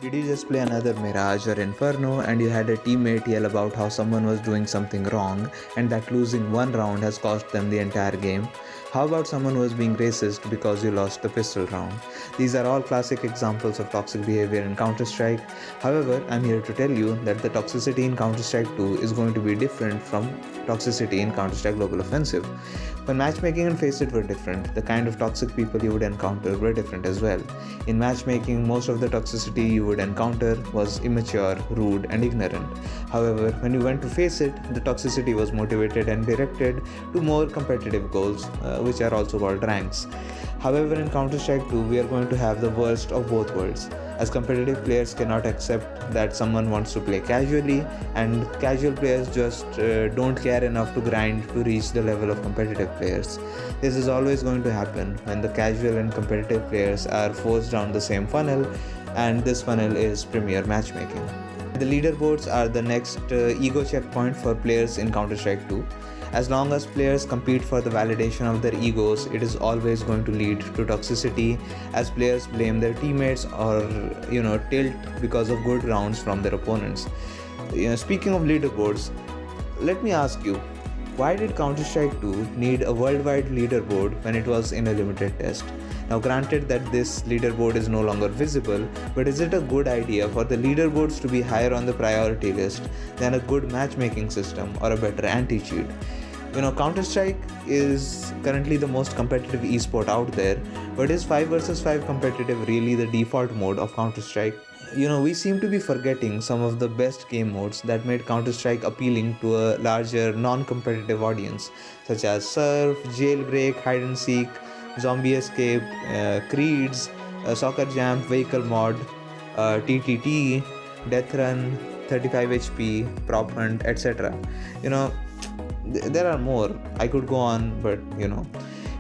Did you just play another Mirage or Inferno and you had a teammate yell about how someone was doing something wrong and that losing one round has cost them the entire game? How about someone who was being racist because you lost the pistol round? These are all classic examples of toxic behavior in Counter-Strike. However, I'm here to tell you that the toxicity in Counter-Strike 2 is going to be different from toxicity in Counter-Strike Global Offensive. When matchmaking and Face It were different, the kind of toxic people you would encounter were different as well. In matchmaking, most of the toxicity you would encounter was immature, rude, and ignorant. However, when you went to Face It, the toxicity was motivated and directed to more competitive goals, which are also called ranks. However, in Counter-Strike 2, we are going to have the worst of both worlds, as competitive players cannot accept that someone wants to play casually, and casual players just don't care enough to grind to reach the level of competitive players. This is always going to happen when the casual and competitive players are forced down the same funnel, and this funnel is Premier Matchmaking. The leaderboards are the next ego checkpoint for players in Counter-Strike 2. As long as players compete for the validation of their egos, it is always going to lead to toxicity as players blame their teammates or tilt because of good rounds from their opponents. Speaking of leaderboards, let me ask you, why did Counter-Strike 2 need a worldwide leaderboard when it was in a limited test? Now granted that this leaderboard is no longer visible, but is it a good idea for the leaderboards to be higher on the priority list than a good matchmaking system or a better anti-cheat? Counter-Strike is currently the most competitive esport out there, but is 5 versus 5 competitive really the default mode of Counter-Strike? We seem to be forgetting some of the best game modes that made Counter-Strike appealing to a larger non-competitive audience, such as Surf, Jailbreak, Hide and Seek, Zombie Escape, Creeds, Soccer Jam, Vehicle Mod, TTT, Death Run, 35 HP, Prop Hunt, etc. There are more. I could go on, but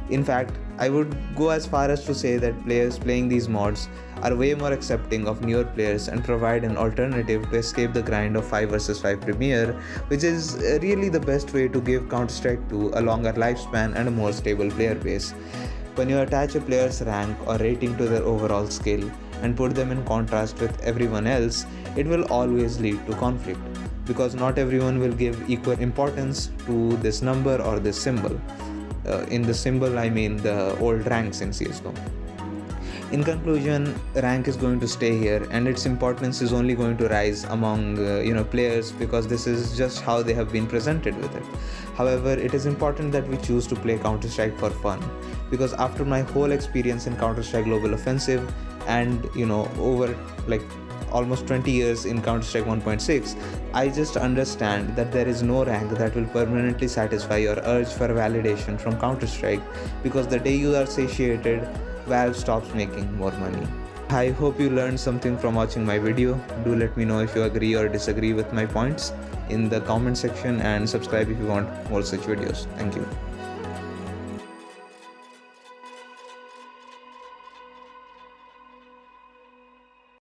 in fact, I would go as far as to say that players playing these mods are way more accepting of newer players and provide an alternative to escape the grind of 5 vs 5 Premier, which is really the best way to give Counter-Strike 2 a longer lifespan and a more stable player base. When you attach a player's rank or rating to their overall skill and put them in contrast with everyone else, it will always lead to conflict, because not everyone will give equal importance to this number or this symbol. In the symbol, I mean the old ranks in CSGO. In conclusion, rank is going to stay here, and its importance is only going to rise among players, because this is just how they have been presented with it. However, it is important that we choose to play Counter-Strike for fun, because after my whole experience in Counter-Strike Global Offensive and over almost 20 years in Counter-Strike 1.6, I just understand that there is no rank that will permanently satisfy your urge for validation from Counter-Strike, because the day you are satiated, Valve stops making more money. I hope you learned something from watching my video. Do let me know if you agree or disagree with my points in the comment section, and subscribe if you want more such videos. Thank you.